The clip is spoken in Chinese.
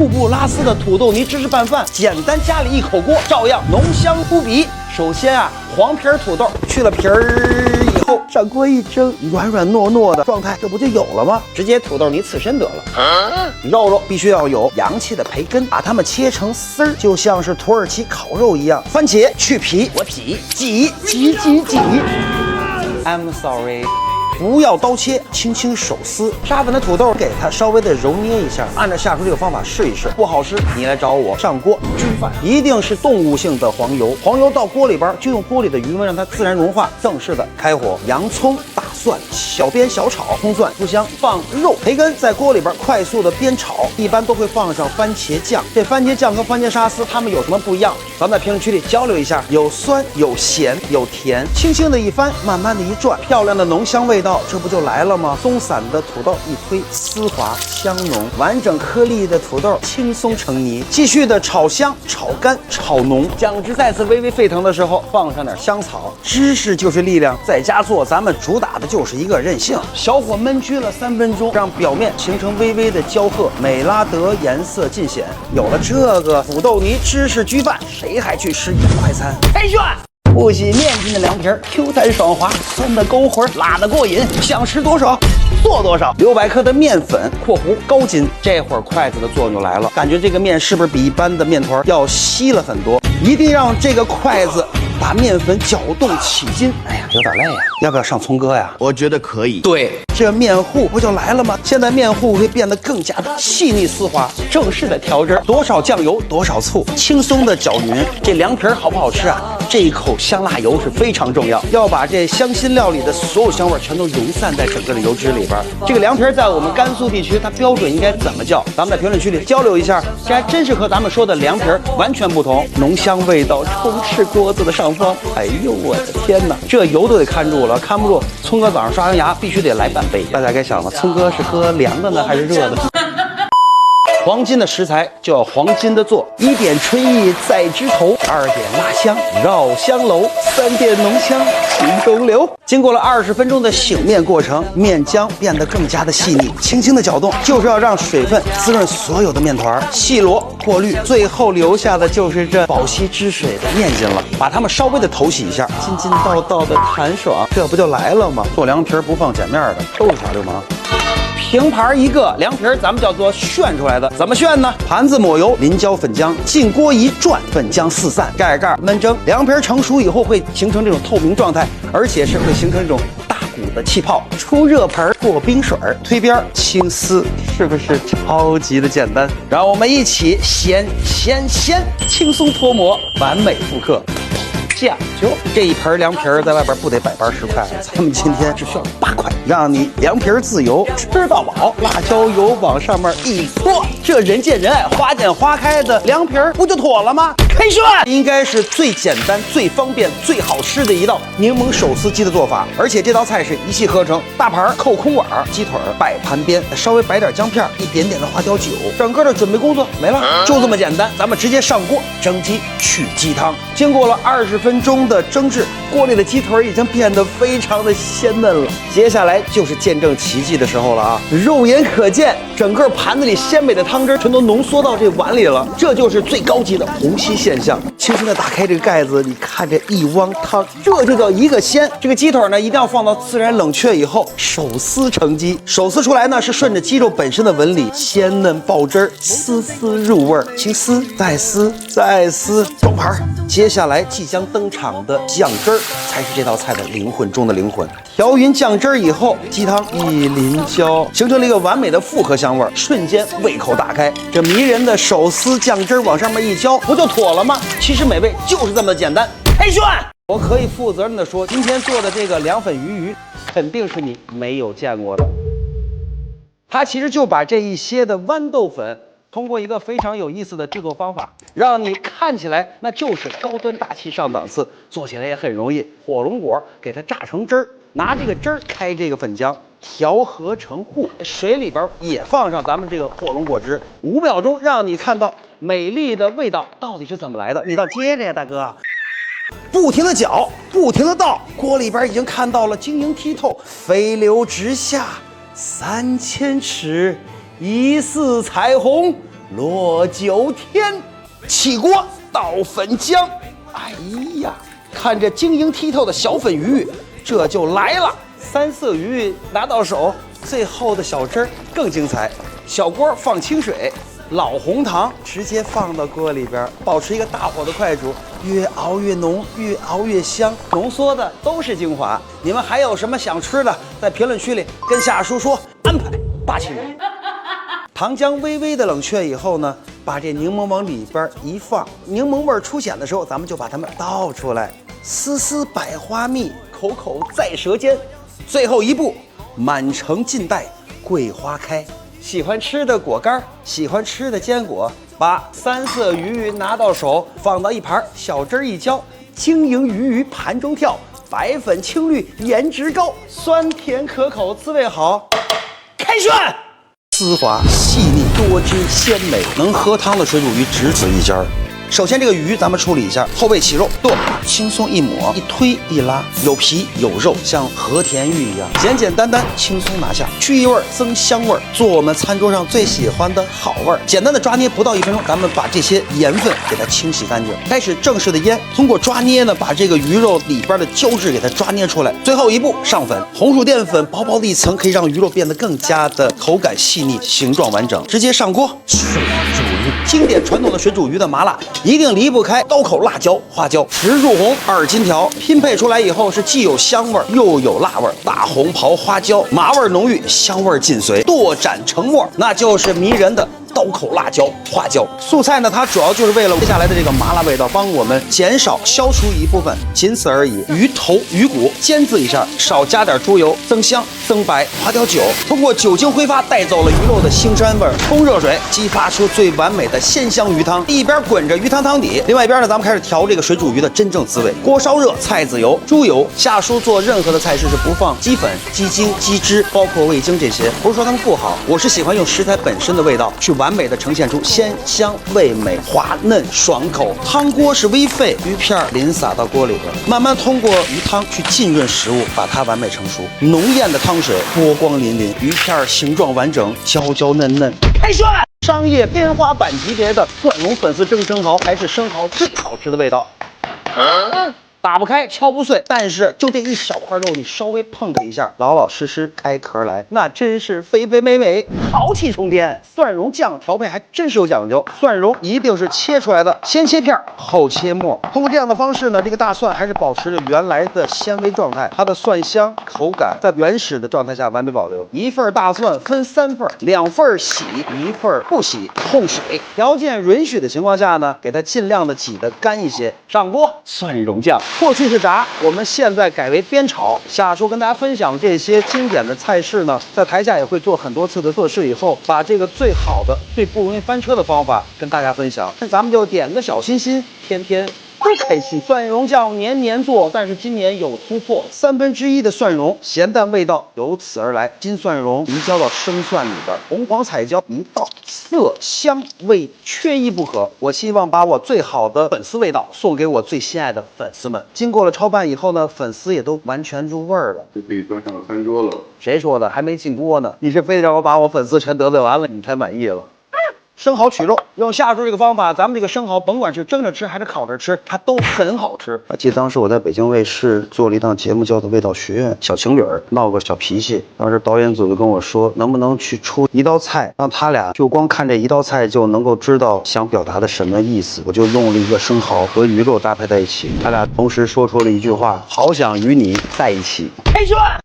瀑布拉丝的土豆泥芝士拌饭，简单家里一口锅，照样浓香扑鼻。首先啊，黄皮土豆去了皮儿以后，上锅一蒸，软软糯糯的状态，这不就有了吗？直接土豆泥刺身得了。肉必须要有洋气的培根，把它们切成丝儿，就像是土耳其烤肉一样。番茄去皮，我挤。I'm sorry。不要刀切，轻轻手撕。沙粉的土豆给它稍微的揉捏一下，按照下厨这个方法试一试，不好吃你来找我。上锅焗饭一定是动物性的黄油，黄油到锅里边就用锅里的余温让它自然融化，正式的开火。洋葱、大蒜小煸小炒，葱蒜入香，放肉，培根在锅里边快速的煸炒，一般都会放上番茄酱。这番茄酱和番茄沙司它们有什么不一样？咱们在评论区里交流一下，有酸有咸有甜，轻轻的一翻，慢慢的一转，漂亮的浓香味道。这不就来了吗？松散的土豆一推，丝滑香浓，完整颗粒的土豆轻松成泥。继续的炒香、炒干、炒浓，酱汁再次微微沸腾的时候，放上点香草。知识就是力量，在家做咱们主打的就是一个韧性。小火焖焗了3分钟，让表面形成微微的焦褐，美拉德颜色尽显。有了这个土豆泥芝士焗饭，谁还去吃快餐？开涮！不洗面筋的凉皮儿 ，Q 弹爽滑，酸的勾魂，辣的过瘾，想吃多少做多少。600克的面粉（括弧高筋），这会儿筷子的作用就来了，感觉这个面是不是比一般的面团要稀了很多？一定让这个筷子把面粉搅动起筋。哎呀，有点累呀，要不要上葱哥呀？我觉得可以。对，这面糊不就来了吗？现在面糊会变得更加的细腻丝滑，正式的调汁，多少酱油多少醋，轻松的搅匀。这凉皮儿好不好吃啊？这一口香辣油是非常重要，要把这香辛料里的所有香味全都融散在整个的油脂里边。这个凉皮儿在我们甘肃地区，它标准应该怎么叫？咱们在评论区里交流一下，这还真是和咱们说的凉皮儿完全不同。浓香味道充斥锅子的上方，哎呦我的天哪，这油都得看住了，看不住。聪哥早上刷完牙必须得来半杯。大家该想了，聪哥是喝凉的呢还是热的？黄金的食材就要黄金的做，1点春意在枝头，2点辣香绕香楼，3点浓香心中留。经过了20分钟的醒面过程，面浆变得更加的细腻，轻轻的搅动，就是要让水分滋润所有的面团，细罗过滤，最后留下的就是这保吸汁水的面筋了。把它们稍微的头洗一下，筋筋道道的弹爽，这不就来了吗？做凉皮不放碱面的，都是耍流氓。平盘一个凉皮儿，咱们叫做炫出来的。怎么炫呢？盘子抹油，淋浇粉浆，进锅一转，粉浆四散，盖盖焖蒸。凉皮儿成熟以后会形成这种透明状态，而且是会形成这种大股的气泡。出热盆，过冰水，推边，轻撕，是不是超级的简单？让我们一起掀，轻松脱模，完美复刻。讲究这一盆凉皮儿在外边不得180块，咱们今天只需要8块，让你凉皮儿自由吃到饱。辣椒油往上面一泼，这人见人爱、花见花开的凉皮儿不就妥了吗？开涮应该是最简单、最方便、最好吃的一道柠檬手撕鸡的做法，而且这道菜是一气呵成，大盘扣空碗，鸡腿摆盘边，稍微摆点姜片，一点点的花椒酒，整个的准备工作没了，就这么简单。咱们直接上锅蒸鸡去鸡汤，经过了20分钟的蒸制，锅里的鸡腿已经变得非常的鲜嫩了。接下来就是见证奇迹的时候了啊！肉眼可见，整个盘子里鲜美的汤汁全都浓缩到这碗里了，这就是最高级的虹吸现象。轻轻的打开这个盖子，你看这一汪汤，这就叫一个鲜。这个鸡腿呢，一定要放到自然冷却以后手撕成鸡，手撕出来呢是顺着鸡肉本身的纹理，鲜嫩爆汁儿，丝丝入味儿，轻撕再撕再撕，装盘。接下来即将登场的酱汁儿才是这道菜的灵魂中的灵魂。调匀酱汁儿以后，鸡汤一淋浇，形成了一个完美的复合香味儿，瞬间胃口打开。这迷人的手撕酱汁儿往上面一浇，不就妥了吗？其实美味就是这么简单。开涮！我可以负责任的说，今天做的这个凉粉鱼肯定是你没有见过的。它其实就把这一些的豌豆粉通过一个非常有意思的制作方法，让你看起来那就是高端大气上档次，做起来也很容易。火龙果给它榨成汁儿，拿这个汁儿开这个粉浆，调和成糊，水里边也放上咱们这个火龙果汁，5秒钟让你看到美丽的味道到底是怎么来的。你倒接着呀，大哥。不停的搅，不停的倒，锅里边已经看到了晶莹剔透，飞流直下，3000尺，疑似彩虹。落九天，起锅倒粉浆。哎呀，看着晶莹剔透的小粉鱼，这就来了。三色鱼拿到手，最后的小汁儿更精彩。小锅放清水，老红糖直接放到锅里边，保持一个大火的快煮，越熬越浓，越熬越香，浓缩的都是精华。你们还有什么想吃的，在评论区里跟夏叔说，安排8千元。糖浆微微的冷却以后呢，把这柠檬往里边一放，柠檬味出现的时候，咱们就把它们倒出来，丝丝百花蜜，口口在舌尖。最后一步，满城尽带桂花开。喜欢吃的果干，喜欢吃的坚果，把三色鱼拿到手，放到一盘，小汁一浇，晶莹鱼盘中跳，白粉青绿，颜值高，酸甜可口，滋味好。开涮！丝滑细腻多汁鲜美，能喝汤的水煮鱼只此一家。首先这个鱼咱们处理一下，后背起肉剁，轻松一抹，一推一拉，有皮有肉，像和田玉一样，简简单单轻松拿下，去异味增香味，做我们餐桌上最喜欢的好味。简单的抓捏不到1分钟，咱们把这些盐分给它清洗干净，开始正式的腌。通过抓捏呢，把这个鱼肉里边的胶质给它抓捏出来。最后一步上粉，红薯淀粉薄薄的一层，可以让鱼肉变得更加的口感细腻，形状完整。直接上锅，水煮鱼，经典传统的水煮鱼的麻辣一定离不开刀口辣椒、花椒、石柱红、2金条，拼配出来以后是既有香味又有辣味。大红袍花椒，麻味浓郁，香味紧随，剁斩成末，那就是迷人的刀口辣椒、花椒。素菜呢，它主要就是为了接下来的这个麻辣味道，帮我们减少消除一部分，仅此而已。鱼头、鱼骨煎渍一下，少加点猪油，增香增白。花雕酒通过酒精挥发带走了鱼肉的腥膻味，冲热水激发出最完美的鲜香鱼汤，一边滚着鱼汤汤底，另外一边呢，咱们开始调这个水煮鱼的真正滋味。锅烧热，菜籽油、猪油。夏叔做任何的菜式是不放鸡粉、鸡精、鸡汁，包括味精这些，不是说它们不好，我是喜欢用食材本身的味道去完美的呈现出鲜香味美、滑嫩爽口。汤锅是微沸，鱼片淋洒到锅里边，慢慢通过鱼汤去浸润食物，把它完美成熟。浓艳的汤水波光粼粼，鱼片形状完整，焦焦嫩嫩。开涮！商业天花板级别的蒜蓉粉丝蒸生蚝，还是生蚝最好吃的味道。打不开，敲不碎，但是就这一小块肉，你稍微碰它一下，老老实实开壳来，那真是肥肥美美，豪气冲天。蒜蓉酱调配还真是有讲究，蒜蓉一定是切出来的，先切片后切末。通过这样的方式呢，这个大蒜还是保持着原来的纤维状态，它的蒜香口感在原始的状态下完美保留。一份大蒜分3份，2份洗，1份不洗，控水。条件允许的情况下呢，给它尽量的挤得干一些。上锅，蒜蓉酱。过去是炸，我们现在改为煸炒。夏叔跟大家分享这些经典的菜式呢，在台下也会做很多次的测试，以后把这个最好的、最不容易翻车的方法跟大家分享。那咱们就点个小心心，天天都开心。蒜蓉酱年年做，但是今年有突破，1/3的蒜蓉，咸淡味道由此而来。金蒜蓉移交到生蒜里边，红黄彩椒一道，色香味缺一不可。我希望把我最好的粉丝味道送给我最心爱的粉丝们。经过了超拌以后呢，粉丝也都完全入味儿了，就可以端上了餐桌了。谁说的？还没进锅呢，你是非得让我把我粉丝全得罪完了，你才满意了。生蚝取肉，用夏叔这个方法，咱们这个生蚝甭管是蒸着吃还是烤着吃，它都很好吃。记得当时我在北京卫视做了一档节目，叫做《味道学院》，小情侣闹个小脾气，当时导演组就跟我说，能不能去出一道菜，让他俩就光看这一道菜就能够知道想表达的什么意思。我就用了一个生蚝和鱼肉搭配在一起，他俩同时说出了一句话：好想与你在一起。开涮！